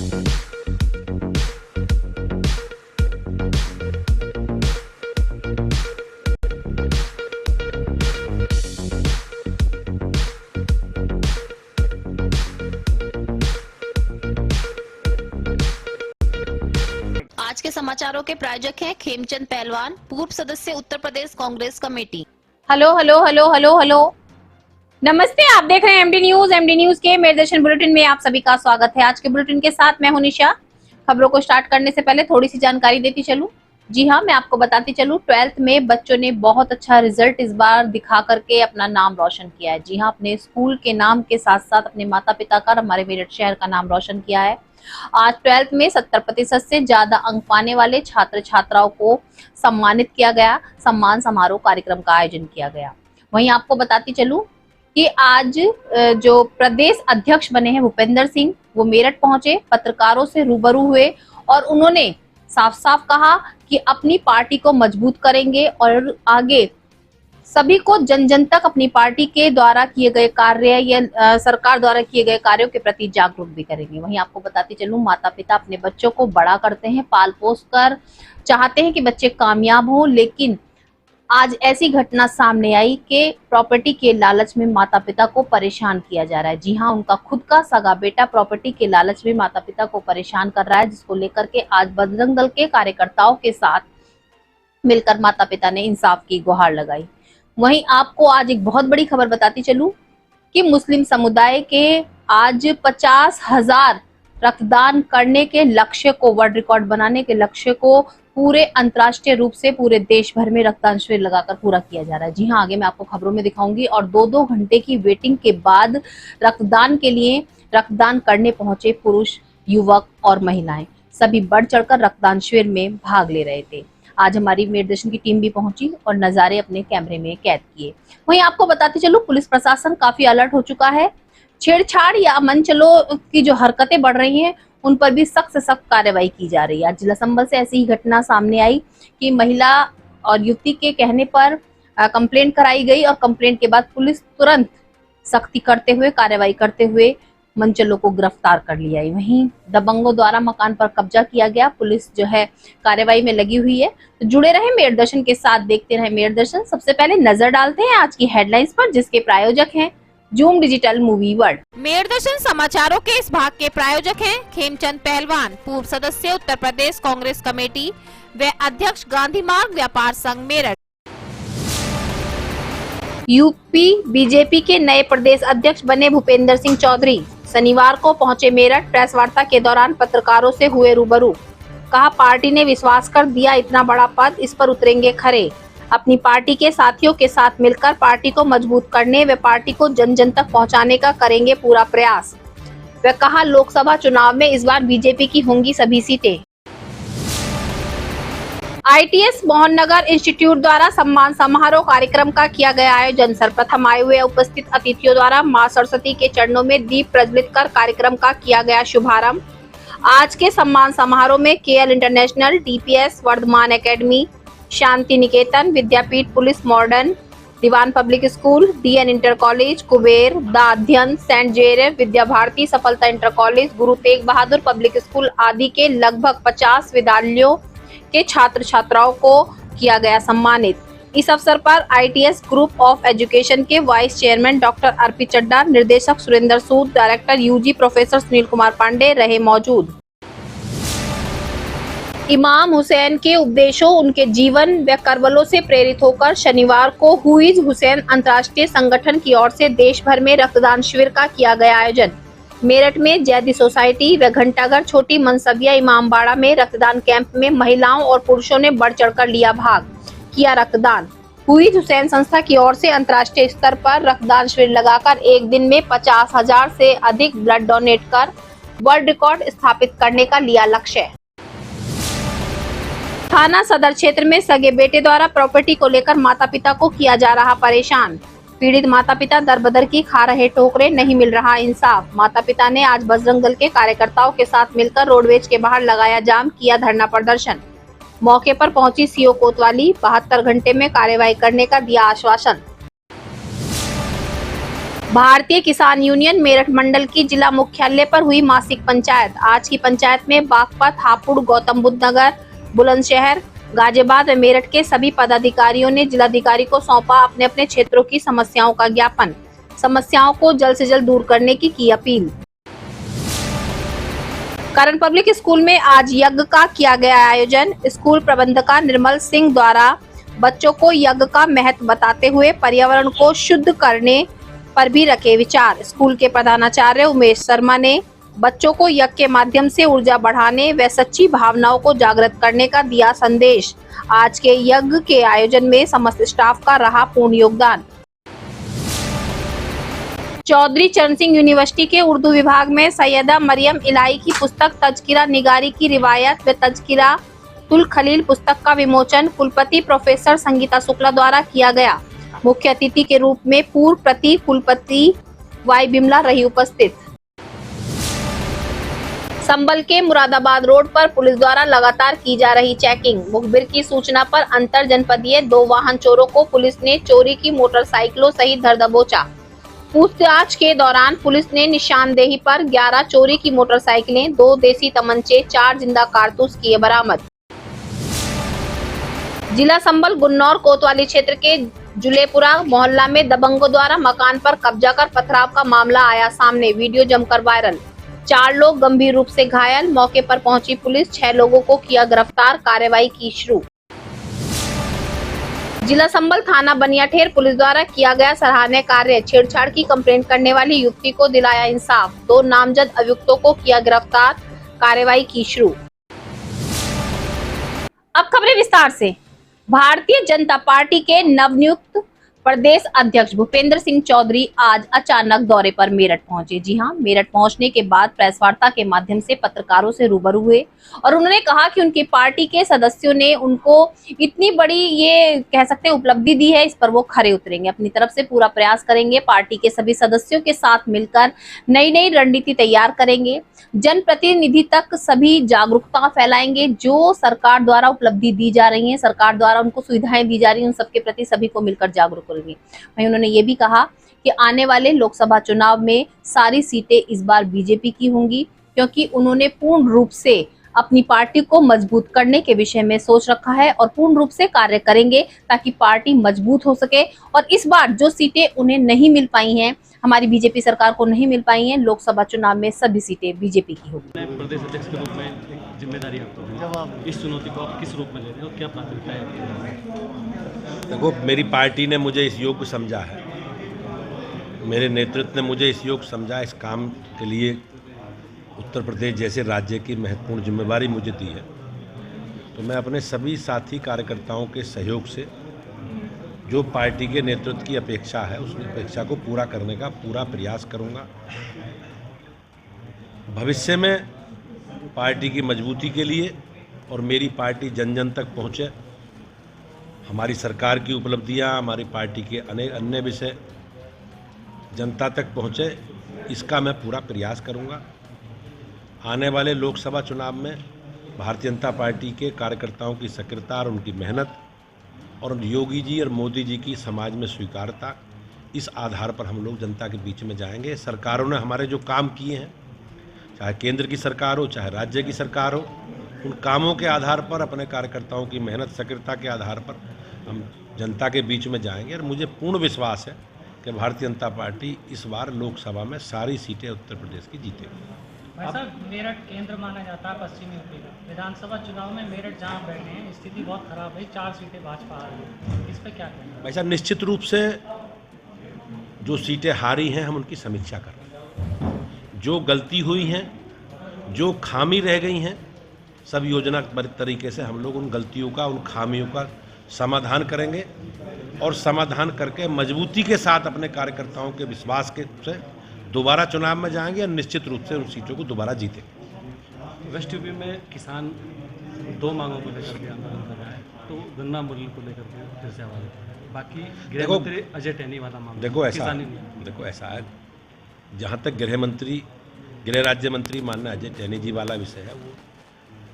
आज के समाचारों के प्रायोजक हैं खेमचंद पहलवान, पूर्व सदस्य Uttar Pradesh Congress committee. Hello hello hello hello hello, नमस्ते। आप देख रहे हैं एमडी न्यूज के मेरदर्शन बुलेटिन में आप सभी का स्वागत है। आज के बुलेटिन के साथ मैं हूं निशा। खबरों को स्टार्ट करने से पहले थोड़ी सी जानकारी देती चलूं। जी हां, मैं आपको बताती चलूं, 12th में बच्चों ने बहुत अच्छा रिजल्ट इस बार दिखा करके अपना नाम रोशन किया है। जी हां, अपने स्कूल के नाम के साथ साथ अपने माता पिता का, हमारे मेरठ शहर का नाम रोशन किया है। आज 12th में 70% से ज्यादा अंक पाने वाले छात्र छात्राओं को सम्मानित किया गया। सम्मान समारोह कार्यक्रम का आयोजन किया गया। वहीं आपको बताती चलूं कि आज जो प्रदेश अध्यक्ष बने हैं भूपेंद्र सिंह, वो मेरठ पहुंचे, पत्रकारों से रूबरू हुए और उन्होंने साफ साफ कहा कि अपनी पार्टी को मजबूत करेंगे और आगे सभी को जन जन तक अपनी पार्टी के द्वारा किए गए कार्य या सरकार द्वारा किए गए कार्यों के प्रति जागरूक भी करेंगे। वहीं आपको बताती चलूं, माता पिता अपने बच्चों को बड़ा करते हैं, पाल पोस कर, चाहते हैं कि बच्चे कामयाब हों, लेकिन आज ऐसी घटना सामने आई कि प्रॉपर्टी के लालच में माता पिता को परेशान किया जा रहा है। जी हां, उनका खुद का सगा बेटा प्रॉपर्टी के लालच में माता पिता को परेशान कर रहा है, जिसको लेकर के आज बजरंग दल के कार्यकर्ताओं के साथ मिलकर माता पिता ने इंसाफ की गुहार लगाई। वहीं आपको आज एक बहुत बड़ी खबर बताती चलूं कि मुस्लिम समुदाय के आज 50,000 रक्तदान करने के लक्ष्य को, वर्ल्ड रिकॉर्ड बनाने के लक्ष्य को पूरे अंतर्राष्ट्रीय रूप से पूरे देश भर में रक्तदान शिविर लगाकर पूरा किया जा रहा है। जी हां, आगे मैं आपको खबरों में दिखाऊंगी। और 2-2 घंटे की वेटिंग के बाद रक्तदान के लिए रक्तदान करने पहुंचे पुरुष, युवक और महिलाएं, सभी बढ़ चढ़कर रक्तदान शिविर में भाग ले रहे थे। आज हमारी मेरदर्शन की टीम भी पहुंची और नजारे अपने कैमरे में कैद किए। वहीं आपको बताते चलो, पुलिस प्रशासन काफी अलर्ट हो चुका है। छेड़छाड़ या मनचलो की जो हरकतें बढ़ रही हैं, उन पर भी सख्त से सख्त कार्रवाई की जा रही है। आज जिला संबल से ऐसी ही घटना सामने आई कि महिला और युवती के कहने पर कंप्लेंट कराई गई और कंप्लेंट के बाद पुलिस तुरंत सख्ती करते हुए, कार्रवाई करते हुए मनचलों को गिरफ्तार कर लिया है। वहीं दबंगों द्वारा मकान पर कब्जा किया गया। पुलिस जो है कार्रवाई में लगी हुई है। तो जुड़े रहे मेरदर्शन के साथ, देखते रहे मेरदर्शन। सबसे पहले नजर डालते हैं आज की हेडलाइंस पर, जिसके प्रायोजक हैं जूम डिजिटल मूवी वर्ल्ड। मेरदर्शन समाचारों के इस भाग के प्रायोजक हैं खेमचंद पहलवान, पूर्व सदस्य उत्तर प्रदेश कांग्रेस कमेटी व अध्यक्ष गांधी मार्ग व्यापार संघ मेरठ। यूपी बीजेपी के नए प्रदेश अध्यक्ष बने भूपेंद्र सिंह चौधरी शनिवार को पहुंचे मेरठ। प्रेस वार्ता के दौरान पत्रकारों से हुए रूबरू। कहा, पार्टी ने विश्वास कर दिया इतना बड़ा पद, इस पर उतरेंगे खरे। अपनी पार्टी के साथियों के साथ मिलकर पार्टी को मजबूत करने व पार्टी को जन जन तक पहुंचाने का करेंगे पूरा प्रयास। वे कहा, लोकसभा चुनाव में इस बार बीजेपी की होंगी सभी सीटें। ITS मोहन नगर इंस्टीट्यूट द्वारा सम्मान समारोह कार्यक्रम का किया गया आयोजन। सर्वप्रथम आए हुए उपस्थित अतिथियों द्वारा मां सरस्वती के चरणों में दीप प्रज्वलित कर कार्यक्रम का किया गया शुभारंभ। आज के सम्मान समारोह में KL international, DPS, Vardhaman academy, Shanti Niketan, Vidyapeeth, police modern, Diwan public school, DN inter college, Kuber, the Adhyayan, saint Xavier, Vidya Bharati, Safalta inter college, Guru Tegh Bahadur public school आदि के लगभग 50 विद्यालयों के छात्र छात्राओं को किया गया सम्मानित। इस अवसर पर ITS ग्रुप ऑफ एजुकेशन के vice chairman doctor Arpit Chadda, निर्देशक Surendra Sood, director UG professor Sunil Kumar Pandey रहे मौजूद। इमाम हुसैन के उपदेशों, उनके जीवन व करबलों से प्रेरित होकर शनिवार को हुईज हुसैन अंतर्राष्ट्रीय संगठन की ओर से देश भर में रक्तदान शिविर का किया गया आयोजन। मेरठ में जैदी सोसाइटी व घंटाघर, छोटी मनसबिया, इमामबाड़ा में रक्तदान कैंप में महिलाओं और पुरुषों ने बढ़ चढ़कर लिया भाग, किया रक्तदान। हुईज हुसैन संस्था की ओर से अंतर्राष्ट्रीय स्तर पर रक्तदान शिविर लगाकर एक दिन में 50,000 से अधिक ब्लड डोनेट कर वर्ल्ड रिकॉर्ड स्थापित करने का लिया लक्ष्य। थाना सदर क्षेत्र में सगे बेटे द्वारा प्रॉपर्टी को लेकर माता पिता को किया जा रहा परेशान। पीड़ित माता पिता दर बदर की खा रहे ठोकरें, नहीं मिल रहा इंसाफ। माता पिता ने आज बजरंग दल के कार्यकर्ताओं के साथ मिलकर रोडवेज के बाहर लगाया जाम, किया धरना प्रदर्शन। मौके पर पहुंची CO कोतवाली, 72 घंटे में कार्रवाई करने का दिया आश्वासन। भारतीय किसान यूनियन मेरठ मंडल की जिला मुख्यालय पर हुई मासिक पंचायत। आज की पंचायत में बागपत, हापुड़, गौतम बुद्ध नगर, बुलंदशहर, गाजियाबाद व मेरठ के सभी पदाधिकारियों ने जिलाधिकारी को सौंपा अपने अपने क्षेत्रों की समस्याओं का ज्ञापन। समस्याओं को जल्द से जल्द दूर करने की अपील। करण पब्लिक स्कूल में आज यज्ञ का किया गया आयोजन। स्कूल प्रबंधका निर्मल सिंह द्वारा बच्चों को यज्ञ का महत्व बताते हुए पर्यावरण को शुद्ध करने पर भी रखे विचार। स्कूल के प्रधानाचार्य उमेश शर्मा ने बच्चों को यज्ञ के माध्यम से ऊर्जा बढ़ाने व सच्ची भावनाओं को जागृत करने का दिया संदेश। आज के यज्ञ के आयोजन में समस्त स्टाफ का रहा पूर्ण योगदान। चौधरी चरण सिंह यूनिवर्सिटी के उर्दू विभाग में सैयदा मरियम इलाही की पुस्तक तज़किरा निगारी की रिवायत व तज़किरा तुल खलील पुस्तक का विमोचन कुलपति प्रोफेसर संगीता शुक्ला द्वारा किया गया। मुख्य अतिथि के रूप में पूर्व प्रति कुलपति वाई बिमला रही उपस्थित। संभल के मुरादाबाद रोड पर पुलिस द्वारा लगातार की जा रही चेकिंग। मुखबिर की सूचना पर अंतर जनपदीय 2 वाहन चोरों को पुलिस ने चोरी की मोटरसाइकिलों सहित धर दबोचा। पूछताछ के दौरान पुलिस ने निशानदेही पर 11 चोरी की मोटरसाइकिलें, 2 देसी तमंचे, 4 जिंदा कारतूस किए बरामद। जिला संभल गुन्नौर कोतवाली क्षेत्र के जुलेपुरा मोहल्ला में दबंगों द्वारा मकान पर कब्जा कर पथराव का मामला आया सामने। वीडियो जमकर वायरल। 4 लोग गंभीर रूप से घायल। मौके पर पहुंची पुलिस 6 लोगों को किया गिरफ्तार। कार्रवाई की शुरू। जिला संभल थाना बनियाठेर पुलिस द्वारा किया गया सराहनीय कार्य। छेड़छाड़ की कंप्लेंट करने वाली युवती को दिलाया इंसाफ। 2 नामजद अभियुक्तों को किया गिरफ्तार। कार्रवाई की शुरू। अब खबरें विस्तार से। भारतीय जनता पार्टी के नवनियुक्त प्रदेश अध्यक्ष भूपेंद्र सिंह चौधरी आज अचानक दौरे पर मेरठ पहुंचे। जी हां, मेरठ पहुंचने के बाद प्रेस वार्ता के माध्यम से पत्रकारों से रूबरू हुए और उन्होंने कहा कि उनकी पार्टी के सदस्यों ने उनको इतनी बड़ी ये कह सकते हैं उपलब्धि दी है, इस पर वो खरे उतरेंगे, अपनी तरफ से पूरा प्रयास करेंगे, पार्टी के सभी सदस्यों के साथ मिलकर नई नई रणनीति तैयार करेंगे, जनप्रतिनिधि तक सभी जागरूकता फैलाएंगे। जो सरकार द्वारा उपलब्धि दी जा रही है, सरकार द्वारा उनको सुविधाएं दी जा रही है, उन सबके प्रति सभी को मिलकर जागरूक करेंगे। वहीं उन्होंने ये भी कहा कि आने वाले लोकसभा चुनाव में सारी सीटें इस बार बीजेपी की होंगी, क्योंकि उन्होंने पूर्ण रूप से अपनी पार्टी को मजबूत करने के विषय में सोच रखा है और पूर्ण रूप से कार्य करेंगे ताकि पार्टी मजबूत हो सके। और इस बार जो सीटें उन्हें नहीं मिल पाई हैं, हमारी बीजेपी सरकार को नहीं मिल पाई हैं, लोकसभा चुनाव में सभी सीटें बीजेपी की होगी। प्रदेश अध्यक्ष के रूप में जिम्मेदारी आपको है, इस चुनौती को आप किस रूप में ले रहे हो, क्या प्राथमिकता है? देखो, मेरी पार्टी ने मुझे इस योग्य समझा है, मेरे नेतृत्व ने मुझे इस योग्य समझा। इस काम के लिए उत्तर प्रदेश जैसे राज्य की महत्वपूर्ण जिम्मेदारी मुझे दी है, तो मैं अपने सभी साथी कार्यकर्ताओं के सहयोग से जो पार्टी के नेतृत्व की अपेक्षा है, उस अपेक्षा को पूरा करने का पूरा प्रयास करूंगा। भविष्य में पार्टी की मजबूती के लिए और मेरी पार्टी जन जन तक पहुँचे, हमारी सरकार की उपलब्धियां, हमारी पार्टी के अनेक अन्य विषय जनता तक पहुँचे, इसका मैं पूरा प्रयास करूंगा। आने वाले लोकसभा चुनाव में भारतीय जनता पार्टी के कार्यकर्ताओं की सक्रियता और उनकी मेहनत और योगी जी और मोदी जी की समाज में स्वीकारता, इस आधार पर हम लोग जनता के बीच में जाएंगे। सरकारों ने हमारे जो काम किए हैं, चाहे केंद्र की सरकार हो चाहे राज्य की सरकार हो, उन कामों के आधार पर, अपने कार्यकर्ताओं की मेहनत सक्रियता के आधार पर हम जनता के बीच में जाएंगे। और मुझे पूर्ण विश्वास है कि भारतीय जनता पार्टी इस बार लोकसभा में सारी सीटें उत्तर प्रदेश की जीतेगी। भाई साहब, मेरठ केंद्र माना जाता है पश्चिमी यूपी का। विधानसभा चुनाव में मेरठ जहां बैठे हैं, स्थिति बहुत खराब है, 4 सीटें भाजपा आ रही है, इस पे क्या कहना है? भाई साहब, निश्चित रूप से जो सीटें हारी हैं हम उनकी समीक्षा कर रहे हैं। जो गलती हुई हैं, जो खामी रह गई हैं, सब योजनाबद्ध तरीके से हम लोग उन गलतियों का, उन खामियों का समाधान करेंगे और समाधान करके मजबूती के साथ अपने कार्यकर्ताओं के विश्वास के से दोबारा चुनाव में जाएंगे और निश्चित रूप से उन सीटों को दोबारा जीतेंगे। वेस्ट यूपी में किसान 2 मांगों को लेकर के आंदोलन कर रहा है, तो गन्ना मूल्य को लेकर के फिर से आवाज उठा है। बाकी गृह मंत्री अजय टहनी वाला मामला, देखो ऐसा है, जहाँ तक गृह राज्य मंत्री मानना अजय टहनी जी वाला विषय है, वो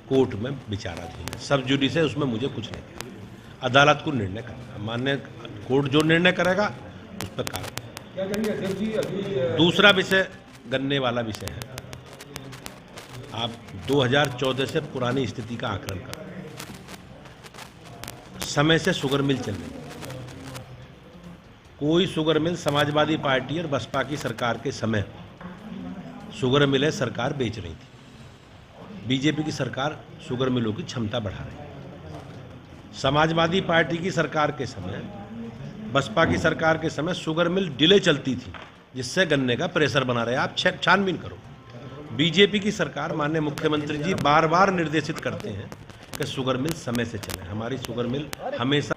कोर्ट में विचाराधीन है। सब जुडिस है, उसमें मुझे कुछ नहीं कहना। अदालत को निर्णय करना, मान्य कोर्ट जो निर्णय करेगा उस पर कार्य। दूसरा विषय गन्ने वाला विषय है। आप 2014 से पुरानी स्थिति का आकलन करें। समय से शुगर मिल चल रही, कोई शुगर मिल समाजवादी पार्टी और बसपा की सरकार के समय शुगर मिलें सरकार बेच रही थी। बीजेपी की सरकार शुगर मिलों की क्षमता बढ़ा रही है। समाजवादी पार्टी की सरकार के समय, बसपा की सरकार के समय शुगर मिल डिले चलती थी, जिससे गन्ने का प्रेशर बना रहे। आप छानबीन करो। बीजेपी की सरकार, माननीय मुख्यमंत्री जी बार बार निर्देशित करते हैं कि शुगर मिल समय से चले। हमारी शुगर मिल हमेशा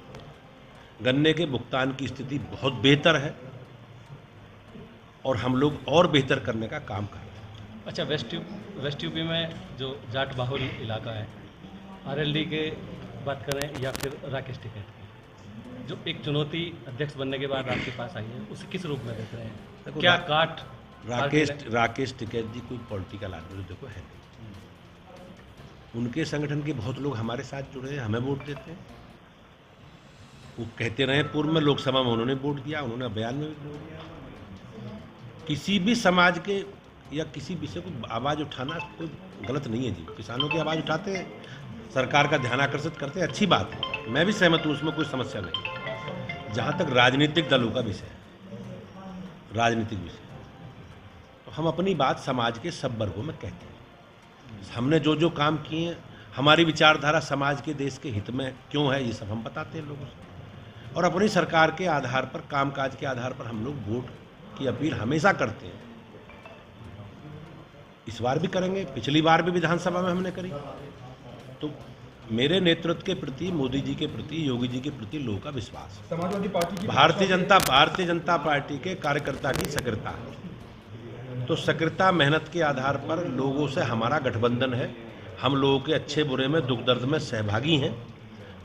गन्ने के भुगतान की स्थिति बहुत बेहतर है और हम लोग और बेहतर करने का काम कर रहे हैं। अच्छा, वेस्ट यूपी में जो जाट बाहुल इलाका है, आरएलडी के बात करें या फिर राकेश टिकैत की, जो एक चुनौती अध्यक्ष बनने के बाद आपके पास आई है, उसे किस रूप में देख रहे हैं? क्या काट राकेश टिकैत जी कोई पॉलिटिकल आदमी देखो है नहीं। उनके संगठन के बहुत लोग हमारे साथ जुड़े हैं, हमें वोट देते हैं। वो कहते रहे, पूर्व में लोकसभा में उन्होंने वोट दिया, उन्होंने बयान में भी वोट दिया। किसी भी समाज के या किसी विषय को आवाज़ उठाना कोई गलत नहीं है जी। किसानों की आवाज़ उठाते हैं, सरकार का ध्यान आकर्षित करते हैं, अच्छी बात है, मैं भी सहमत हूँ, उसमें कोई समस्या नहीं। जहाँ तक राजनीतिक दलों का विषय है, राजनीतिक विषय, तो हम अपनी बात समाज के सब वर्गों में कहते हैं। हमने जो जो काम किए हैं, हमारी विचारधारा समाज के, देश के हित में क्यों है, ये सब हम बताते हैं लोगों से। और अपनी सरकार के आधार पर, कामकाज के आधार पर हम लोग वोट की अपील हमेशा करते हैं। इस बार भी करेंगे, पिछली बार भी विधानसभा में हमने करी। तो मेरे नेतृत्व के प्रति, मोदी जी के प्रति, योगी जी के प्रति लोगों का विश्वास, समाजवादी पार्टी की भारतीय जनता पार्टी के कार्यकर्ता की सक्रियता है। तो सक्रियता, मेहनत के आधार पर लोगों से हमारा गठबंधन है। हम लोगों के अच्छे बुरे में, दुख दर्द में सहभागी हैं।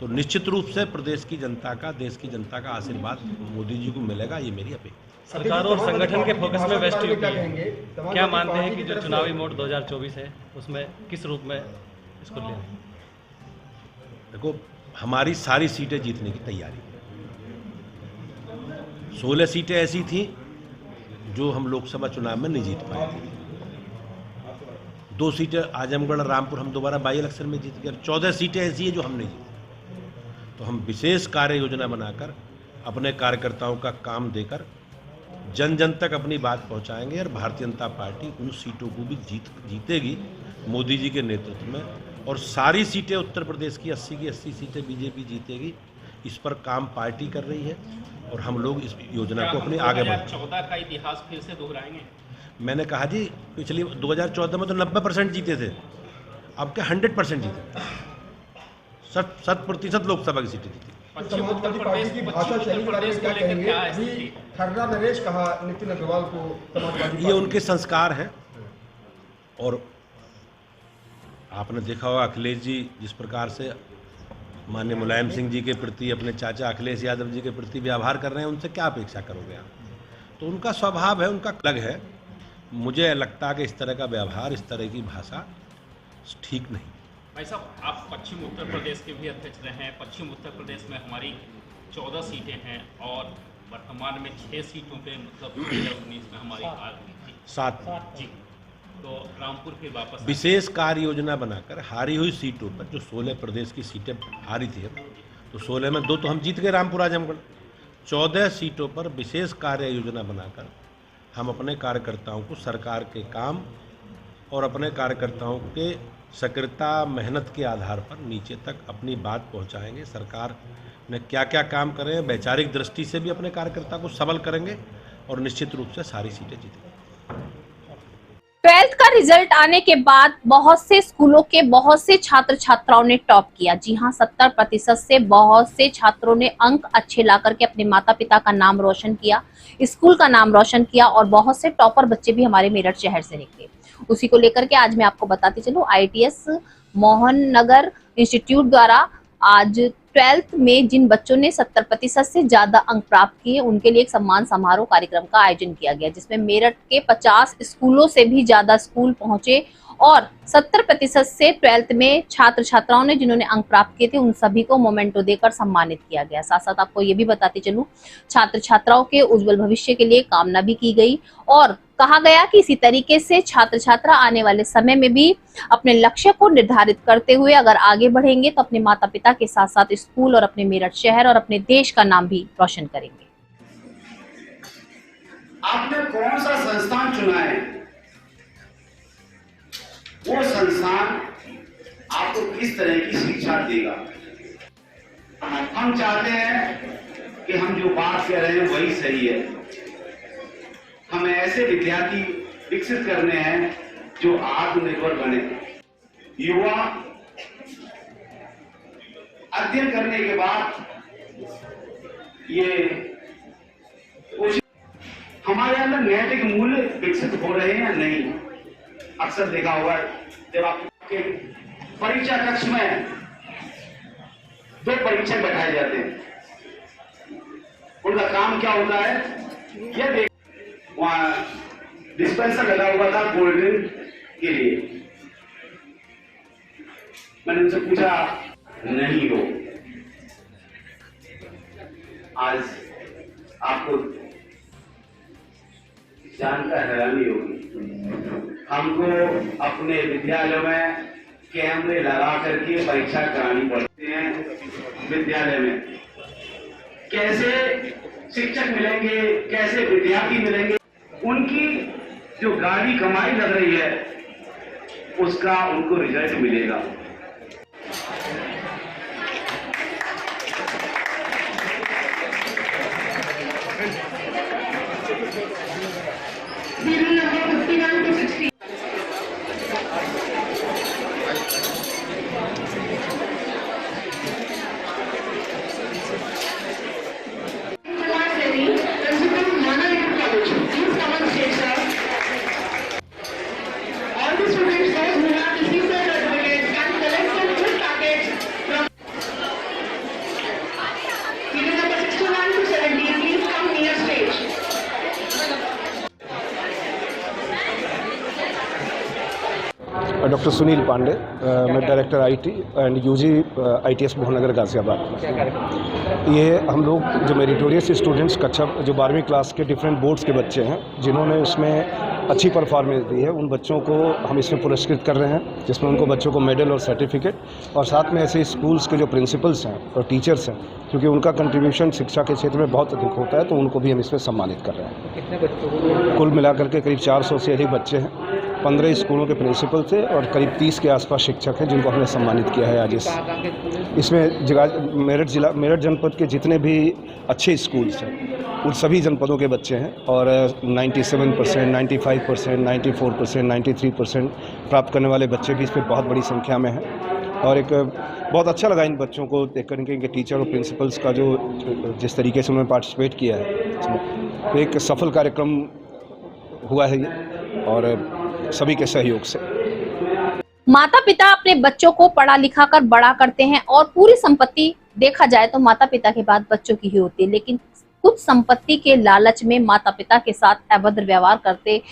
तो निश्चित रूप से प्रदेश की जनता का, देश की जनता का आशीर्वाद मोदी जी को मिलेगा, ये मेरी अपेक्षा। सरकार और संगठन के फोकस में वेस्ट यूपी है। क्या मानते हैं कि जो चुनावी मोड 2024 है, उसमें किस रूप में इसको ले रहे हैं? देखो, हमारी सारी सीटें जीतने की तैयारी है। 16 सीटें ऐसी थी जो हम लोकसभा चुनाव में नहीं जीत पाए थे। 2 सीटें आजमगढ़, रामपुर हम दोबारा बाई इलेक्शन में जीत गए। 14 सीटें ऐसी हैं जो हम नहीं जीते। तो हम विशेष कार्य योजना बनाकर अपने कार्यकर्ताओं का काम देकर जन जन तक अपनी बात पहुंचाएंगे और भारतीय जनता पार्टी उन सीटों को भी जीतेगी मोदी जी के नेतृत्व में। और सारी सीटें उत्तर प्रदेश की 80 की 80 सीटें बीजेपी जीतेगी। इस पर काम पार्टी कर रही है और हम लोग इस योजना को अपनी आगे बढ़ाएंगे। 2014 का इतिहास फिर से दोहराएंगे? मैंने कहा जी, पिछली 2014 में तो 90% जीते थे, अब क्या 100% जीते, 100% लोकसभा की सीटें जीती। समाजवादी पार्टी की भाषा शैली के बारे में क्या कहेंगे? अभी खर्रा नरेश कहा नितिन अग्रवाल को समाजवादी, ये उनके संस्कार हैं। और आपने देखा होगा अखिलेश जी जिस प्रकार से माननीय मुलायम सिंह जी के प्रति, अपने चाचा अखिलेश यादव जी के प्रति व्यवहार कर रहे हैं, उनसे क्या अपेक्षा करोगे आप? तो उनका स्वभाव है, उनका अलग है। मुझे लगता है कि इस तरह का व्यवहार, इस तरह की भाषा ठीक नहीं। भाई साहब, आप पश्चिम उत्तर प्रदेश के भी अध्यक्ष रहे हैं। पश्चिम उत्तर प्रदेश में हमारी 14 सीटें हैं और वर्तमान में 6 सीटों पे, मतलब 2019 में हमारी हार हुई थी 7 जी। तो रामपुर फिर वापस विशेष कार्य योजना बनाकर हारी हुई सीटों पर, जो 16 प्रदेश की सीटें हारी थी, तो 16 में 2 तो हम जीत गए, रामपुर आजमगढ़। 14 सीटों पर विशेष कार्य योजना बनाकर हम अपने कार्यकर्ताओं को सरकार के काम और अपने कार्यकर्ताओं के सक्रियता, मेहनत के आधार पर नीचे तक अपनी बात पहुंचाएंगे। सरकार ने क्या क्या काम करे हैं, वैचारिक दृष्टि से भी अपने कार्यकर्ता को सबल करेंगे और निश्चित रूप से सारी सीटें जीतेंगे। 12th का रिजल्ट आने के बाद बहुत से स्कूलों के बहुत से छात्र छात्राओं ने टॉप किया। जी हां, 70% से बहुत से छात्रों ने अंक अच्छे ला करके अपने माता पिता का नाम रोशन किया, स्कूल का नाम रोशन किया और बहुत से टॉपर बच्चे भी हमारे मेरठ शहर से निकले। उसी को लेकर के आज मैं आपको बताती चलूं, ITS मोहन नगर इंस्टीट्यूट द्वारा आज 12th में जिन बच्चों ने 70% से ज्यादा अंक प्राप्त किए, उनके लिए एक सम्मान समारोह कार्यक्रम का आयोजन किया गया, जिसमें मेरठ के 50 स्कूलों से भी ज्यादा स्कूल पहुंचे और 70% से 12th में छात्र छात्राओं ने जिन्होंने अंक प्राप्त किए थे उन सभी को मोमेंटो देकर सम्मानित किया गया। साथ साथ आपको ये भी बताते चलूं, छात्र छात्राओं के उज्जवल भविष्य के लिए कामना भी की गई और कहा गया कि इसी तरीके से छात्र छात्रा आने वाले समय में भी अपने लक्ष्य को निर्धारित करते हुए अगर आगे बढ़ेंगे तो अपने माता पिता के साथ साथ स्कूल और अपने मेरठ शहर और अपने देश का नाम भी रोशन करेंगे। आपने कौन सा संस्थान चुना है, वो संस्थान आपको किस तरह की शिक्षा देगा। हम चाहते हैं कि हम जो बात कह रहे हैं वही सही है। हमें ऐसे विद्यार्थी विकसित करने हैं जो आत्मनिर्भर बने। युवा अध्ययन करने के बाद ये कोशिश, हमारे अंदर नैतिक मूल्य विकसित हो रहे हैं या नहीं। अक्सर देखा होगा जब आपके परीक्षा कक्ष में 2 परीक्षक बैठाए जाते हैं, उनका काम क्या होता है, यह देख, वहां डिस्पेंसर लगा हुआ था कोल्ड ड्रिंक के लिए। मैंने उनसे पूछा, नहीं हो। आज आपको जानकर हैरानी होगी, हमको अपने विद्यालय में कैमरे लगा करके परीक्षा करानी पड़ती है। विद्यालय में कैसे शिक्षक मिलेंगे, कैसे विद्यार्थी मिलेंगे, उनकी जो गाढ़ी कमाई लग रही है उसका उनको रिजल्ट मिलेगा। डॉक्टर सुनील पांडे, मैं director IT and UG ITS Mohannagar Ghaziabad. ये हम लोग जो मेरिटोरियस स्टूडेंट्स कक्षा जो 12वीं क्लास के डिफरेंट बोर्ड्स के बच्चे हैं जिन्होंने उसमें अच्छी परफॉर्मेंस दी है, उन बच्चों को हम इसमें पुरस्कृत कर रहे हैं, जिसमें उनको बच्चों को मेडल और सर्टिफिकेट और साथ में ऐसे स्कूल्स के जो प्रिंसिपल्स हैं और टीचर्स हैं, क्योंकि उनका कंट्रीब्यूशन शिक्षा के क्षेत्र में बहुत अधिक होता है, तो उनको भी हम इसमें सम्मानित कर रहे हैं। कितने बच्चों को? कुल मिलाकर के करीब 400 से अधिक बच्चे हैं। 15 स्कूलों के प्रिंसिपल थे और करीब 30 के आसपास शिक्षक हैं जिनको हमने सम्मानित किया है आज इसमें। मेरठ जनपद के जितने भी अच्छे स्कूल्स हैं उन सभी जनपदों के बच्चे हैं और 97%, 95%, 94%, 93% प्राप्त करने वाले बच्चे भी इसमें बहुत बड़ी संख्या में हैं। और एक बहुत अच्छा लगा इन बच्चों को देख कर इनके टीचर और प्रिंसिपल्स का जो जिस तरीके से उन्होंने पार्टिसिपेट किया है इसमें, एक सफल कार्यक्रम हुआ है ये और सभी के सहयोग से। माता पिता अपने बच्चों को पढ़ा लिखा कर बड़ा करते हैं और पूरी संपत्ति देखा जाए तो माता पिता के बाद बच्चों की ही होती है, लेकिन कुछ संपत्ति के लालच में माता पिता के साथ अभद्र व्यवहार करते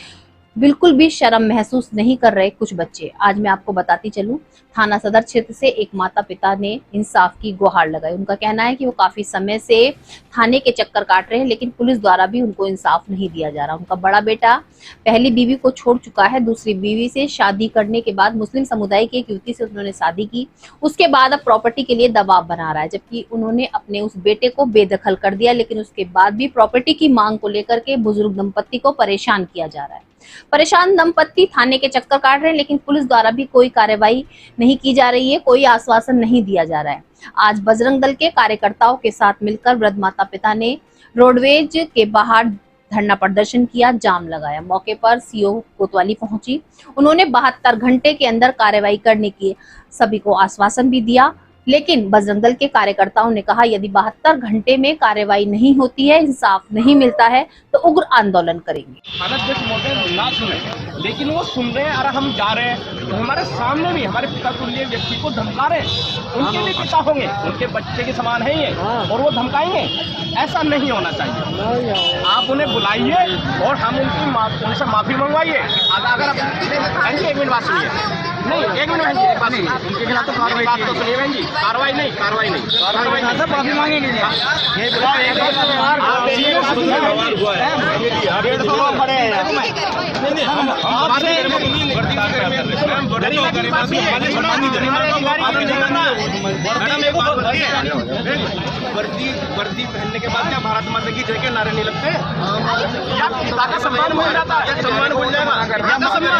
बिल्कुल भी शर्म महसूस नहीं कर रहे कुछ बच्चे। आज मैं आपको बताती चलूं, थाना सदर क्षेत्र से एक माता पिता ने इंसाफ की गुहार लगाई। उनका कहना है कि वो काफी समय से थाने के चक्कर काट रहे हैं, लेकिन पुलिस द्वारा भी उनको इंसाफ नहीं दिया जा रहा। उनका बड़ा बेटा पहली बीवी को छोड़ चुका है, दूसरी बीवी से शादी करने के बाद मुस्लिम समुदाय की एक युवती से उन्होंने शादी की, उसके बाद अब प्रॉपर्टी के लिए दबाव बना रहा है, जबकि उन्होंने अपने उस बेटे को बेदखल कर दिया, लेकिन उसके बाद भी प्रॉपर्टी की मांग को लेकर के बुजुर्ग दंपत्ति को परेशान किया जा रहा है। परेशान दंपत्ति थाने के चक्कर काट रहे हैं, लेकिन पुलिस द्वारा भी कोई कार्रवाई नहीं की जा रही है, कोई आश्वासन नहीं दिया जा रहा है। आज बजरंग दल के कार्यकर्ताओं के साथ मिलकर वृद्ध माता पिता ने रोडवेज के बाहर धरना प्रदर्शन किया, जाम लगाया। मौके पर सीओ कोतवाली पहुंची, उन्होंने 72 घंटे के अंदर कार्रवाई करने की सभी को आश्वासन भी दिया, लेकिन बजरंग दल के कार्यकर्ताओं ने कहा यदि 72 घंटे में कार्रवाई नहीं होती है, इंसाफ नहीं मिलता है तो उग्र आंदोलन करेंगे। अध्यक्ष महोदय ना सुने, लेकिन वो सुन रहे हैं। और हम जा रहे हैं तो हमारे सामने भी हमारे पिता तुल्य व्यक्ति को धमका रहे हैं। उनके भी पिता होंगे, उनके बच्चे के समान है ये, और वो धमकाएंगे। ऐसा नहीं होना चाहिए। आप उन्हें बुलाइए और हम उनसे माफी मंगवाइए। अगर एक मिनट बात सुनिए, नहीं एक मिनट एक बात सुनिए, उनके खिलाफ तो कार्रवाई बात तो सुनिए बहन जी। कार्रवाई नहीं माफी मांगेंगे। वर्दी पहनने के बाद क्या भारत माता की जय के नारे नहीं लगते? या पिता का सम्मान भूल जाता है, सम्मान भूल जाएगा,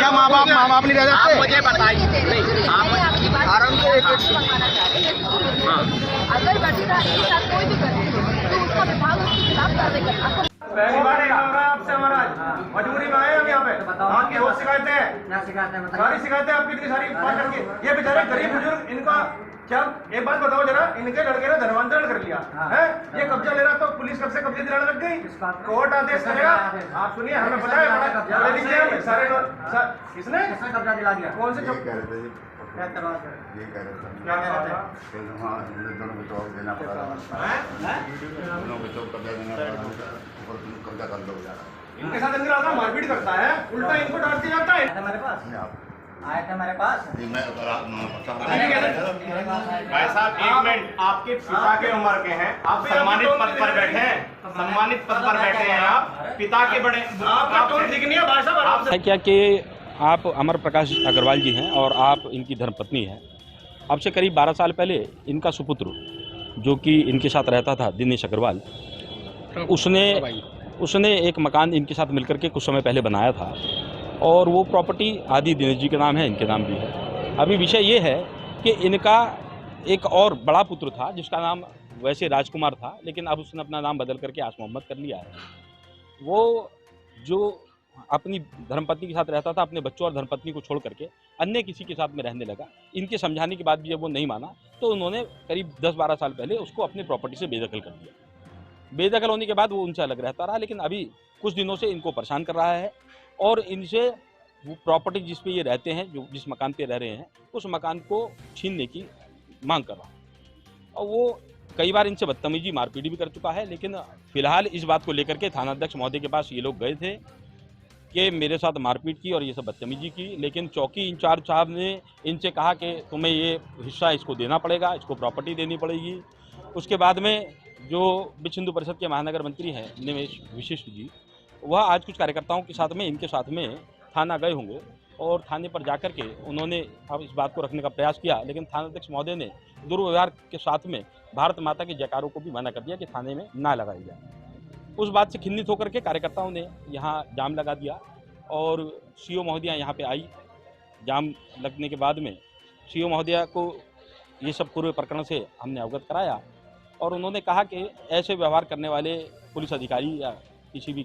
या माँ बाप नहीं रह जाते? आप मुझे बताइए, नहीं आप आराम से अगर घटना के साथ कोई भी करे तो उसका विभाग उसके खिलाफ कार्रवाई करना। पहली बार एक हो रहा है आपसे महाराज, मजबूरी में आए हम यहाँ पे। आपकी बहुत शिकायतें हैं, सारी शिकायतें आपकी इतनी सारी बात करके। ये बेचारे गरीब बुजुर्ग, इनका क्या एक बात बताओ जरा, इनके लड़के ने धर्मांतरण कर लिया है, ये कब्जा ले रहा तो पुलिस कब से कब्जे दिलाने लग गई? कोर्ट आदेश करेगा। आप सुनिए, हमें पता है सारे किसने कब्जा दिला दिया? कौन से क्या कह रहे थे? दोनों को चौक देना पड़ा, दोनों को चौक कब्जा देना पड़ा, कब्जा कर लो। इनके साथ इनके लड़का मारपीट करता है, उल्टा इनको डांट दिया जाता है। हमारे पास आए थे हमारे पास। भाई साहब एक मिनट, आपके पिता के उम्र के हैं, आप सम्मानित पद पर बैठे हैं, सम्मानित पद पर बैठे हैं आप, पिता के बड़े आपका ठीक नहीं है भाई साहब। है क्या कि आप अमर प्रकाश अग्रवाल जी हैं और आप इनकी धर्मपत्नी हैं। अब से करीब 12 साल पहले इनका सुपुत्र जो कि इनके साथ रहता था, दिनेश अग्रवाल, उसने एक मकान इनके साथ मिलकर के कुछ समय पहले बनाया था और वो प्रॉपर्टी आदि दिनेश जी के नाम है, इनके नाम भी है। अभी विषय ये है कि इनका एक और बड़ा पुत्र था जिसका नाम वैसे राजकुमार था, लेकिन अब उसने अपना नाम बदल करके आस मोहम्मद कर लिया है। वो जो अपनी धर्मपत्नी के साथ रहता था, अपने बच्चों और धर्मपत्नी को छोड़ करके अन्य किसी के साथ में रहने लगा। इनके समझाने के बाद भी जब वो नहीं माना तो उन्होंने करीब 10-12 साल पहले उसको अपनी प्रॉपर्टी से बेदखल कर दिया। बेदखल होने के बाद वो उनसे अलग रहता रहा, लेकिन अभी कुछ दिनों से इनको परेशान कर रहा है और इनसे वो प्रॉपर्टी जिस पे ये रहते हैं, जो जिस मकान पे रह रहे हैं, उस मकान को छीनने की मांग कर रहा है। और वो कई बार इनसे बदतमीजी मारपीट भी कर चुका है, लेकिन फिलहाल इस बात को लेकर के थानाध्यक्ष महोदय के पास ये लोग गए थे कि मेरे साथ मारपीट की और ये सब बदतमीजी की, लेकिन चौकी इंचार्ज साहब ने इनसे कहा कि तुम्हें ये हिस्सा इसको देना पड़ेगा, इसको प्रॉपर्टी देनी पड़ेगी। उसके बाद में जो विश्व हिंदू परिषद के महानगर मंत्री हैं निमेश विशिष्ट जी, वह आज कुछ कार्यकर्ताओं के साथ में इनके साथ में थाना गए होंगे और थाने पर जाकर के उन्होंने अब इस बात को रखने का प्रयास किया, लेकिन थानाध्यक्ष महोदय ने दुर्व्यवहार के साथ में भारत माता के जयकारों को भी मना कर दिया कि थाने में ना लगाई जाए। उस बात से खिन्नित होकर के कार्यकर्ताओं ने यहाँ जाम लगा दिया और सीओ महोदया यहाँ पे आई। जाम लगने के बाद में सीओ महोदया को ये सब पूरे प्रकरण से हमने अवगत कराया और उन्होंने कहा कि ऐसे व्यवहार करने वाले पुलिस अधिकारी या किसी भी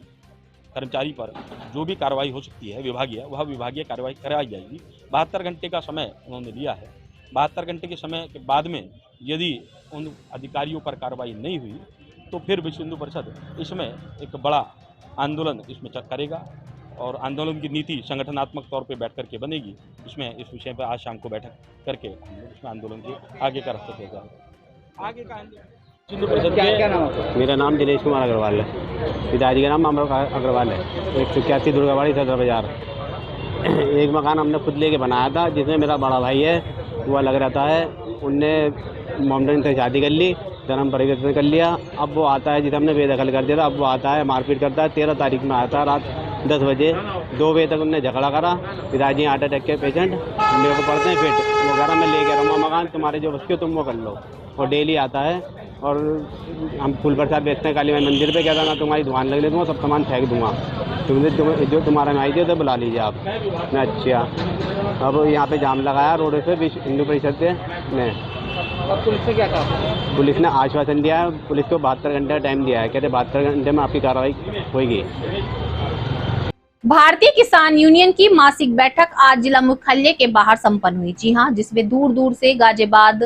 कर्मचारी पर जो भी कार्रवाई हो सकती है विभागीय, वह विभागीय कार्रवाई कराई जाएगी। 72 घंटे का समय उन्होंने लिया है। 72 घंटे के समय के बाद में यदि उन अधिकारियों पर कार्रवाई नहीं हुई तो फिर विश्व हिंदू परिषद इसमें एक बड़ा आंदोलन इसमें करेगा और आंदोलन की नीति संगठनात्मक तौर पे बैठ करके बनेगी। इसमें इस विषय पर आज शाम को बैठक करके हम लोग इसमें आंदोलन के आगे का रास्ता तय करेंगे। आगे का हिंदू परिषद क्या नाम है? मेरा नाम दिनेश कुमार अग्रवाल है, पिताजी का नाम अमर अग्रवाल है। 181 दुर्गाबाड़ी सदर बाजार। एक मकान हमने खुद लेके बनाया था जिसमें मेरा बड़ा भाई है वो अलग रहता है। उनने मोमडन से शादी कर ली, जन्म परिवर्तन कर लिया। अब वो आता है जिसे हमने बेदखल कर दिया था, अब वो आता है मारपीट करता है। 13 तारीख में आया था रात 10 बजे, 2 बजे तक उनने झगड़ा करा। पिताजी हार्ट अटैक के पेशेंट, मेरे को पढ़ते हैं फिट, वो कह रहा मैं ले गया रहूँगा मकान, तुम्हारे जो बस के तुम वो कर लो। और डेली आता है और हम फूल प्रसाद बेचते हैं काली माई मंदिर पे, कहता ना तुम्हारी दुकान लग दूँगा, सब सामान फेंक दूँगा, जो तुम्हारा में आई थी तो बुला लीजिए आप। मैं अच्छा, अब यहाँ पे जाम लगाया रोड पे विश्व हिंदू परिषद से ने। पुलिस ने क्या कहा? पुलिस ने आश्वासन दिया है, पुलिस को 72 घंटे का टाइम दिया है, कहते 72 घंटे में आपकी कार्रवाई होगी। भारतीय किसान यूनियन की मासिक बैठक आज जिला मुख्यालय के बाहर संपन्न हुई। जी हां, जिसमें दूर दूर से गाजियाबाद,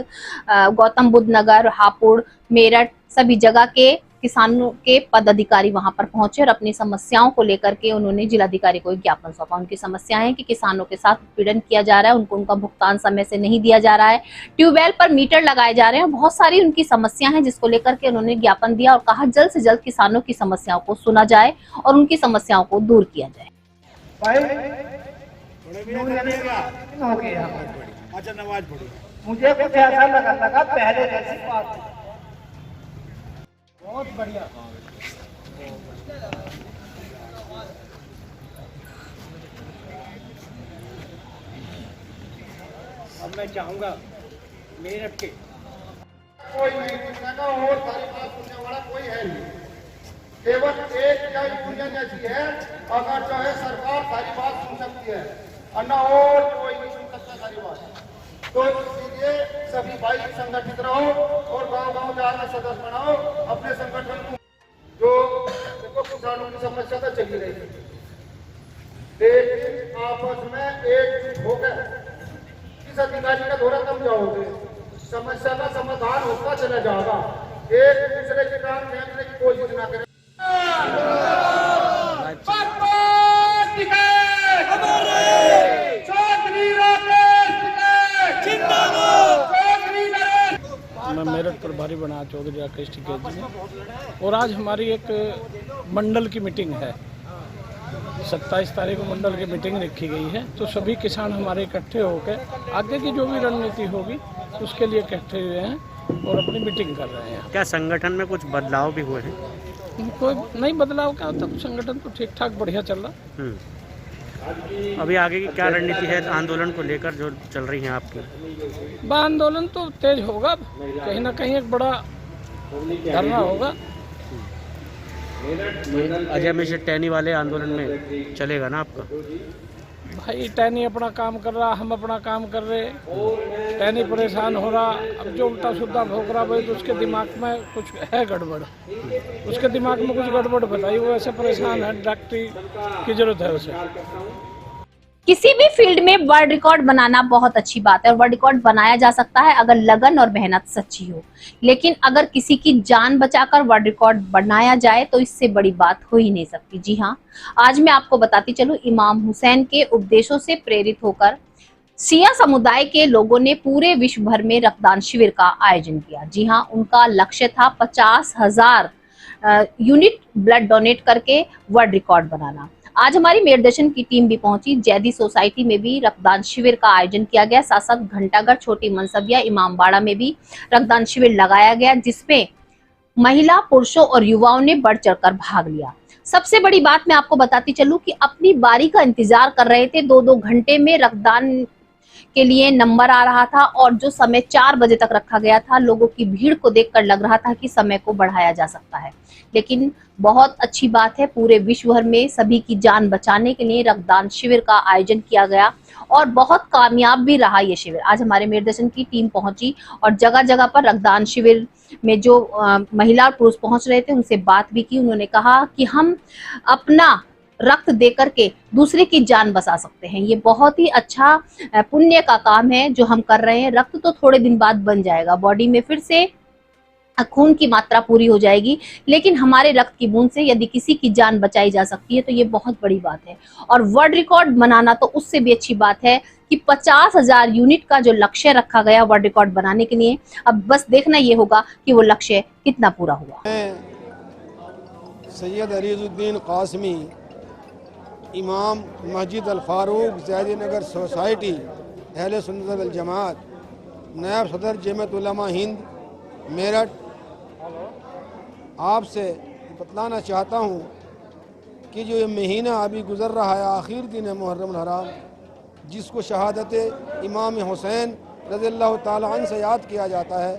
गौतम बुद्ध नगर, हापुड़, मेरठ सभी जगह के किसानों के पदाधिकारी वहां पर पहुंचे और अपनी समस्याओं को लेकर के उन्होंने जिलाधिकारी को एक ज्ञापन सौंपा। उनकी समस्या है कि किसानों के साथ उत्पीड़न किया जा रहा है, उनको उनका भुगतान समय से नहीं दिया जा रहा है, ट्यूबवेल पर मीटर लगाए जा रहे हैं, बहुत सारी उनकी समस्या है, जिसको लेकर के उन्होंने ज्ञापन दिया और कहा जल्द से जल्द किसानों की समस्याओं को सुना जाए और उनकी समस्याओं को दूर किया जाए। अच्छा, नमाज पढ़ी। मुझे कुछ ऐसा लगा पहले जैसी बात बहुत बढ़िया। अब मैं चाहूंगा मेरठ के कोई नहीं पूछेगा और सारी बात सुनने वाला कोई है नहीं, केवल एक या यूनियन ऐसी है अगर चाहे सरकार सारी बात सुन सकती है और ना और कोई नहीं सुन सकता सारी बात। तो इसलिए सभी भाई संगठित रहो और गांव-गांव जाकर सदस्य बनाओ अपने संगठन को। जो देखो किसानों की समस्या तो चली रही है, लेकिन आपस में एकजुट होकर किस अधिकारी का दौरा कम जाओगे, समस्या का समाधान होता चला जाएगा। एक दूसरे के काम फेंकने की कोशिश ना करें। मैं मेरठ प्रभारी बना चौधरी राकेश टिकैत जी, और आज हमारी एक मंडल की मीटिंग है। 27 तारीख को मंडल की मीटिंग रखी गई है, तो सभी किसान हमारे इकट्ठे होकर आगे की जो भी रणनीति होगी उसके लिए इकट्ठे हुए हैं और अपनी मीटिंग कर रहे हैं। क्या संगठन में कुछ बदलाव भी हुए हैं? कोई नहीं बदलाव क्या होता, संगठन तो ठीक ठाक बढ़िया चल रहा। अभी आगे की क्या रणनीति है आंदोलन को लेकर जो चल रही है आपकी? आंदोलन तो तेज होगा, कहीं ना कहीं एक बड़ा धरना होगा। अजय मिश्र टैनी वाले आंदोलन में चलेगा ना आपका? भाई टैनी अपना काम कर रहा, हम अपना काम कर रहे, टैनी परेशान हो रहा, अब जो उल्टा सुल्टा भोग रहा भाई, तो उसके दिमाग में कुछ है गड़बड़, उसके दिमाग में कुछ गड़बड़ बताइए, वो ऐसे परेशान है, डॉक्टरी की जरूरत है उसे। किसी भी फील्ड में वर्ल्ड रिकॉर्ड बनाना बहुत अच्छी बात है और वर्ल्ड रिकॉर्ड बनाया जा सकता है अगर लगन और मेहनत सच्ची हो, लेकिन अगर किसी की जान बचाकर वर्ल्ड रिकॉर्ड बनाया जाए तो इससे बड़ी बात हो ही नहीं सकती। जी हाँ, आज मैं आपको बताती चलूं, इमाम हुसैन के उपदेशों से प्रेरित होकर शिया समुदाय के लोगों ने पूरे विश्व भर में रक्तदान शिविर का आयोजन किया। जी हाँ, उनका लक्ष्य था 50,000 यूनिट ब्लड डोनेट करके वर्ल्ड रिकॉर्ड बनाना। आज हमारी मेरदर्शन की टीम भी पहुंची, जैदी सोसाइटी में भी रक्तदान शिविर का आयोजन किया गया, साथ साथ घंटाघर, छोटी मनसबिया, इमामबाड़ा में भी रक्तदान शिविर लगाया गया, जिसमें महिला, पुरुषों और युवाओं ने बढ़ चढ़कर भाग लिया। सबसे बड़ी बात मैं आपको बताती चलूं कि अपनी बारी का इंतजार कर रहे थे, 2-2 घंटे में रक्तदान के लिए नंबर आ रहा था और जो समय 4 बजे तक रखा गया था, लोगों की भीड़ को देखकर लग रहा था कि समय को बढ़ाया जा सकता है। लेकिन बहुत अच्छी बात है, पूरे विश्व भर में सभी की जान बचाने के लिए रक्तदान शिविर का आयोजन किया गया और बहुत कामयाब भी रहा ये शिविर। आज हमारे मेरदर्शन की टीम पहुंची और जगह जगह पर रक्तदान शिविर में जो महिला और पुरुष पहुंच रहे थे उनसे बात भी की। उन्होंने कहा कि हम अपना रक्त दे करके दूसरे की जान बचा सकते हैं। ये बहुत ही अच्छा पुण्य का काम है जो हम कर रहे हैं। रक्त तो थोड़े दिन बाद बन जाएगा, बॉडी में फिर से खून की मात्रा पूरी हो जाएगी, लेकिन हमारे रक्त की बूंद से यदि किसी की जान बचाई जा सकती है तो ये बहुत बड़ी बात है। और वर्ल्ड रिकॉर्ड बनाना तो उससे भी अच्छी बात है कि 50,000 यूनिट का जो लक्ष्य रखा गया वर्ल्ड रिकॉर्ड बनाने के लिए, अब बस देखना ये होगा कि वो लक्ष्य कितना पूरा हुआ। सैयद अरीजुद्दीन कासमी, इमाम मस्जिद अल फारूक ज़ैदी नगर सोसाइटी अहले सुन्नत वल जमात, नायब सदर जमीयत उलमा हिंद मेरठ, आपसे बतलाना चाहता हूँ कि जो ये महीना अभी गुज़र रहा है, आखिर दिन है मुहर्रम हराम, जिसको शहादत इमाम हुसैन रज़ियल्लाहु ताला अन्हु से याद किया जाता है,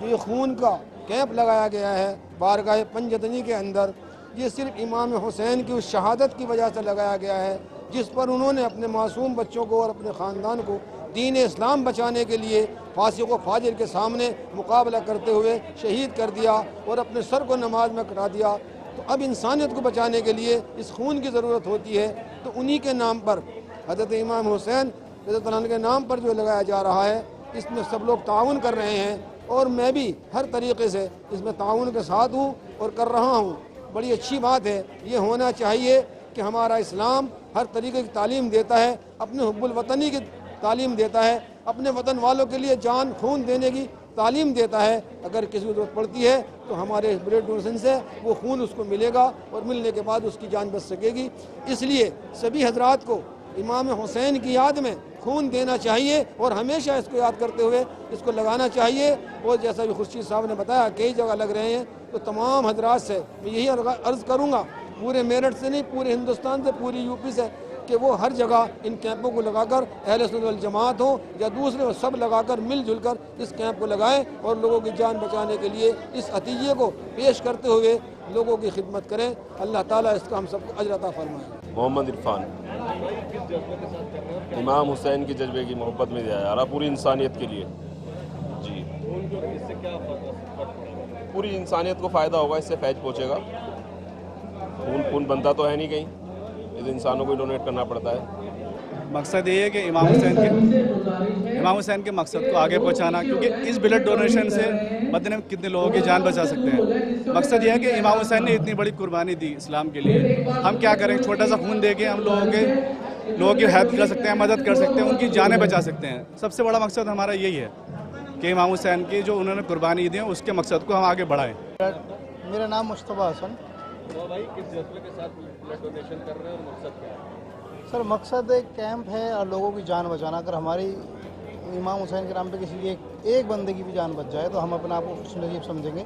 जो ये खून का कैंप लगाया गया है बारगाह पंजतनी के अंदर, ये सिर्फ इमाम हुसैन की उस शहादत की वजह से लगाया गया है जिस पर उन्होंने अपने मासूम बच्चों को और अपने ख़ानदान को दीन इस्लाम बचाने के लिए फासिक व फाजिर के सामने मुकाबला करते हुए शहीद कर दिया और अपने सर को नमाज में कटा दिया। तो अब इंसानियत को बचाने के लिए इस खून की ज़रूरत होती है। तो उन्हीं के नाम पर, हज़रत इमाम हुसैन रज़ियल्लाहु अन्हु के नाम पर जो लगाया जा रहा है, इसमें सब लोग ताउन कर रहे हैं और मैं भी हर तरीके से इसमें ताउन के साथ हूँ और कर रहा हूँ। बड़ी अच्छी बात है। ये होना चाहिए कि हमारा इस्लाम हर तरीके की तालीम देता है, अपने हुब्बुल वतनी की तालीम देता है, अपने वतन वालों के लिए जान खून देने की तालीम देता है। अगर किसी को जरूरत पड़ती है तो हमारे ब्लड डोनेशन से वो खून उसको मिलेगा और मिलने के बाद उसकी जान बच सकेगी। इसलिए सभी हजरात को इमाम हुसैन की याद में खून देना चाहिए और हमेशा इसको याद करते हुए इसको लगाना चाहिए। और जैसा भी खुर्शीद साहब ने बताया, कई जगह लग रहे हैं, तो तमाम हजरात से मैं यही अर्ज़ करूँगा, पूरे मेरठ से नहीं, पूरे हिंदुस्तान से, पूरी यूपी से, कि वो हर जगह इन कैंपों को लगाकर अहले सुन्नत वल जमात हो या दूसरे हो, सब लगाकर मिलजुल कर इस कैंप को लगाएं और लोगों की जान बचाने के लिए इस अतीजे को पेश करते हुए लोगों की खिदमत करें। अल्लाह ताला इसका हम सबको अजर अता फरमाए। मोहम्मद इरफान, इमाम हुसैन के जज्बे की मोहब्बत में दिया जा रहा, पूरी इंसानियत के लिए जी। पूरी इंसानियत को फ़ायदा होगा, इससे फैज पहुँचेगा। खून बनता तो है नहीं कहीं, इस इंसानों को डोनेट करना पड़ता है। मकसद ये है कि इमाम हुसैन के मकसद को आगे पहुंचाना, क्योंकि इस ब्लड डोनेशन से बदले में कितने लोगों की जान बचा सकते हैं। मकसद ये है कि इमाम हुसैन ने इतनी बड़ी कुर्बानी दी इस्लाम के लिए, हम क्या करें, छोटा सा खून दे के हम लोगों की हेल्प कर सकते हैं, मदद कर सकते हैं, उनकी जानें बचा सकते हैं। सबसे बड़ा मकसद हमारा यही है कि इमाम हुसैन की जो उन्होंने कुर्बानी दी है उसके मकसद को हम आगे बढ़ाएं। मेरा नाम मुस्तफ़ा हसन। तो भाई किस जज्बे के साथ ब्लड डोनेशन कर रहे हैं और मकसद क्या है? सर मकसद एक कैंप है और लोगों की जान बचाना। अगर हमारी इमाम हुसैन के नाम पे किसी एक बंदे की भी जान बच जाए तो हम अपने आप को खुशनसीब समझेंगे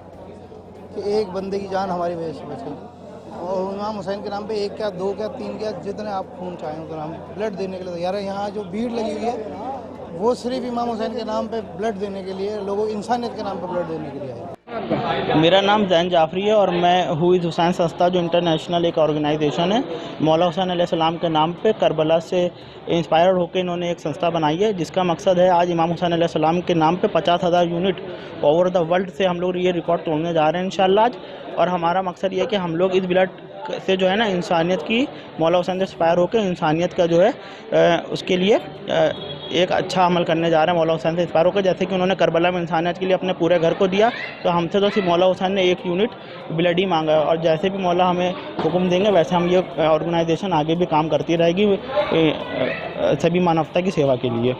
कि एक बंदे की जान हमारी वजह से बचेगी। और इमाम हुसैन के नाम पे 1 क्या 2 क्या 3 क्या जितने आप खून चाहें उतना हम ब्लड देने के लिए तैयार है। यहाँ जो भीड़ लगी हुई है वो सिर्फ इमाम हुसैन के नाम पे ब्लड देने के लिए, लोगों इंसानियत के नाम पे ब्लड देने के लिए आए। मेरा नाम जैन जाफरी है और मैं हुईद हुसैन संस्था, जो इंटरनेशनल एक ऑर्गेनाइजेशन है, मौला हुसैन अलैहिस्सलाम के नाम पे करबला से इंस्पायर होकर इन्होंने एक संस्था बनाई है, जिसका मकसद है आज इमाम हुसैन अलैहिस्सलाम के नाम पे 50,000 यूनिट ओवर द वर्ल्ड से हम लोग ये रिकॉर्ड तोड़ने जा रहे हैं इंशाल्लाह आज। और हमारा मकसद ये है कि हम लोग इस ब्लड से जो है ना इंसानियत की, मौला हुसैन से इंस्पायर होकर इंसानियत का जो है उसके लिए एक अच्छा अमल करने जा रहे हैं। मौला हुसैन से इंस्पायर होकर, जैसे कि उन्होंने करबला में इंसानियत के लिए अपने पूरे घर को दिया, तो हमसे तो सिर्फ मौला हुसैन ने 1 यूनिट ब्लड ही मांगा है। और जैसे भी मौला हमें हुक्म देंगे वैसे हम ये ऑर्गेनाइजेशन आगे भी काम करती रहेगी सभी मानवता की सेवा के लिए।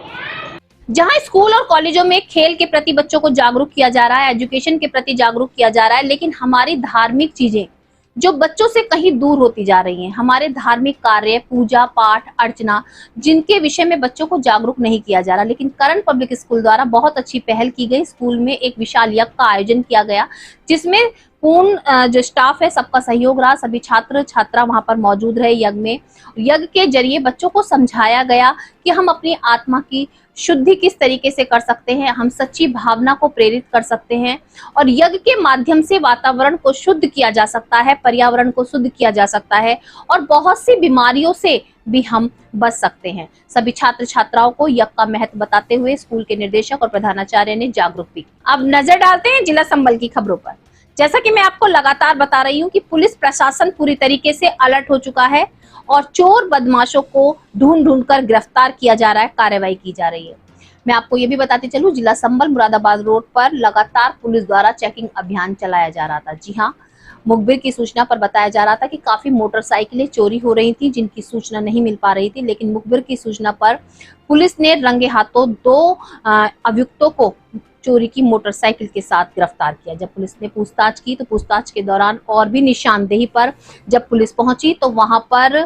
जहां स्कूल और कॉलेजों में खेल के प्रति बच्चों को जागरूक किया जा रहा है, एजुकेशन के प्रति जागरूक किया जा रहा है, लेकिन हमारी धार्मिक चीजें जो बच्चों से कहीं दूर होती जा रही हैं, हमारे धार्मिक कार्य, पूजा पाठ, अर्चना, जिनके विषय में बच्चों को जागरूक नहीं किया जा रहा। लेकिन करण पब्लिक स्कूल द्वारा बहुत अच्छी पहल की गई। स्कूल में एक विशाल यज्ञ का आयोजन किया गया, जिसमें पूर्ण जो स्टाफ है सबका सहयोग रहा, सभी छात्र छात्रा वहां पर मौजूद रहे यज्ञ में। यज्ञ के जरिए बच्चों को समझाया गया कि हम अपनी आत्मा की शुद्धि किस तरीके से कर सकते हैं, हम सच्ची भावना को प्रेरित कर सकते हैं और यज्ञ के माध्यम से वातावरण को शुद्ध किया जा सकता है, पर्यावरण को शुद्ध किया जा सकता है और बहुत सी बीमारियों से भी हम बच सकते हैं। सभी छात्र छात्राओं को यज्ञ का महत्व बताते हुए स्कूल के निदेशक और प्रधानाचार्य ने जागरूक भी। अब नजर डालते हैं जिला संबल की खबरों पर। जैसा कि मैं आपको लगातार बता रही हूँ कि पुलिस प्रशासन पूरी तरीके से अलर्ट हो चुका है और चोर बदमाशों को ढूंढ कर गिरफ्तार किया जा रहा है, कार्रवाई की जा रही है। मैं आपको ये भी बताते चलूं, जिला संबल मुरादाबाद रोड पर लगातार पुलिस द्वारा चेकिंग अभियान चलाया जा रहा था। जी हाँ, मुखबिर की सूचना पर बताया जा रहा था कि काफी मोटरसाइकिलें चोरी हो रही थी, जिनकी सूचना नहीं मिल पा रही थी, लेकिन मुखबिर की सूचना पर पुलिस ने रंगे हाथों 2 अभियुक्तों को चोरी की मोटरसाइकिल के साथ गिरफ्तार किया। जब पुलिस ने पूछताछ की तो पूछताछ के दौरान और भी निशानदेही पर जब पुलिस पहुंची तो वहां पर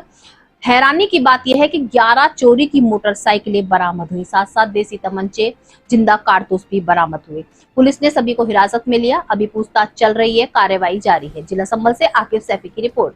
हैरानी की बात यह है कि 11 चोरी की मोटरसाइकिलें बरामद हुई, साथ साथ देसी तमंचे, जिंदा कारतूस भी बरामद हुए। पुलिस ने सभी को हिरासत में लिया, अभी पूछताछ चल रही है, कार्रवाई जारी है। जिला संबल से आकिब सैफी की रिपोर्ट।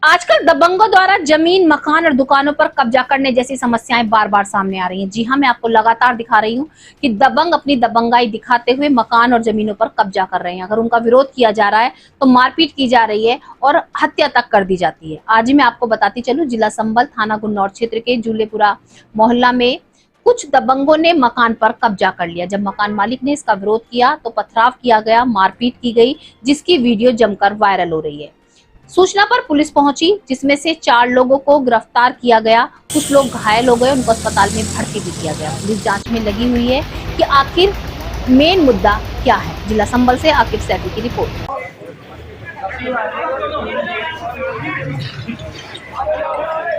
आजकल दबंगों द्वारा जमीन, मकान और दुकानों पर कब्जा करने जैसी समस्याएं बार बार सामने आ रही हैं। जी हां, मैं आपको लगातार दिखा रही हूं कि दबंग अपनी दबंगाई दिखाते हुए मकान और जमीनों पर कब्जा कर रहे हैं। अगर उनका विरोध किया जा रहा है तो मारपीट की जा रही है और हत्या तक कर दी जाती है। आज ही मैं आपको बताती चलूं, जिला संबल थाना गुन्नौर क्षेत्र के जूलेपुरा मोहल्ला में कुछ दबंगों ने मकान पर कब्जा कर लिया। जब मकान मालिक ने इसका विरोध किया तो पथराव किया गया, मारपीट की गई, जिसकी वीडियो जमकर वायरल हो रही है। सूचना पर पुलिस पहुंची, जिसमें से 4 लोगों को गिरफ्तार किया गया। कुछ लोग घायल हो गए, उनको अस्पताल में भर्ती भी किया गया। पुलिस जांच में लगी हुई है कि आखिर मेन मुद्दा क्या है। जिला संबल से आकिब सैफी की रिपोर्ट।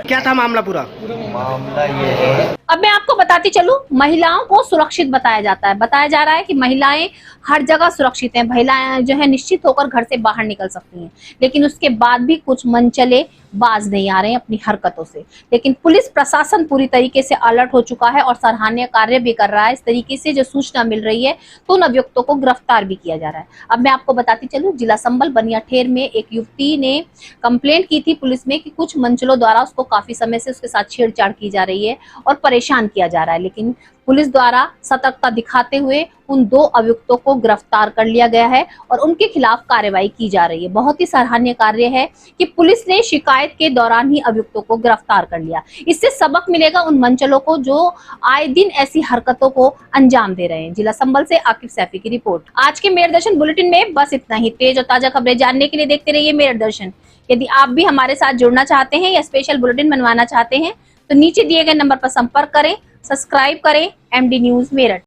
क्या था मामला? पूरा मामला ये है, अब मैं आपको बताती चलूं, महिलाओं को सुरक्षित बताया जाता है। बताया जा रहा है कि महिलाएं हर जगह सुरक्षित हैं। महिलाएं जो है निश्चित होकर घर से बाहर निकल सकती हैं, लेकिन उसके बाद भी कुछ मनचले बाज नहीं आ रहे हैं अपनी हरकतों से। लेकिन पुलिस प्रशासन पूरी तरीके से अलर्ट हो चुका है और सराहनीय कार्य भी कर रहा है। इस तरीके से जो सूचना मिल रही है तो उन अभियुक्तों को गिरफ्तार भी किया जा रहा है। अब मैं आपको बताती चलूं, जिला संबल बनियाठेर में एक युवती ने कंप्लेंट की थी पुलिस में कि कुछ मंचलों द्वारा उसको काफी समय से उसके साथ छेड़छाड़ की जा रही है और परेशान किया जा रहा है। लेकिन पुलिस द्वारा सतर्कता दिखाते हुए उन 2 अभियुक्तों को गिरफ्तार कर लिया गया है और उनके खिलाफ कार्रवाई की जा रही है। बहुत ही सराहनीय कार्य है कि पुलिस ने शिकायत के दौरान ही अभियुक्तों को गिरफ्तार कर लिया। इससे सबक मिलेगा उन मंचलों को जो आए दिन ऐसी हरकतों को अंजाम दे रहे हैं। जिला संबल से आकिब सैफी की रिपोर्ट। आज के मेरठ दर्शन बुलेटिन में बस इतना ही। तेज और ताजा खबरें जानने के लिए देखते रहिए मेरठ दर्शन। यदि आप भी हमारे साथ जुड़ना चाहते हैं या स्पेशल बुलेटिन बनवाना चाहते हैं तो नीचे दिए गए नंबर पर संपर्क करें, सब्सक्राइब करें। MD news Meerut.